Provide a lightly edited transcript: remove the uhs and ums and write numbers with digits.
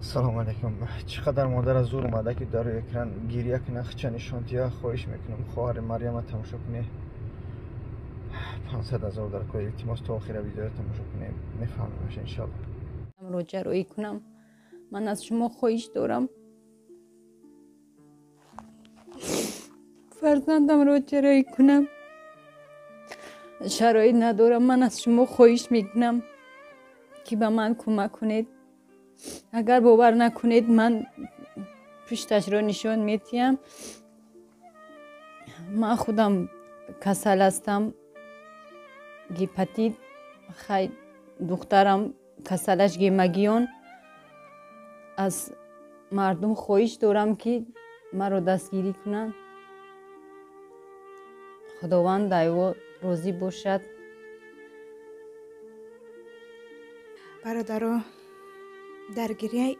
سلام علیکم. چقدر مادر از زور اومده که در اکران گریه کنه خچه نشانتیا خواهش میکنم خواهر مریم تماشا کنه. 500,000 در کوی التماس تا آخر ویدیو تماشا کنه میفهمیمش انشالله. رو جراحی کنم. من از شما خواهش دارم فرزندم رو جراحی کنم. شرایط ندارم. من از شما خواهش میکنم که به من کمک کنید. اگر باور نکنید من پشتش رو نشان میتیم. من خودم کسل هستم، گیپاتیت. خیلی دخترم کسلش گیمگیون. از مردم خواهش دارم که من رو دستگیری کنن. خداوند ایوا راضی باشد. برادرها درگیری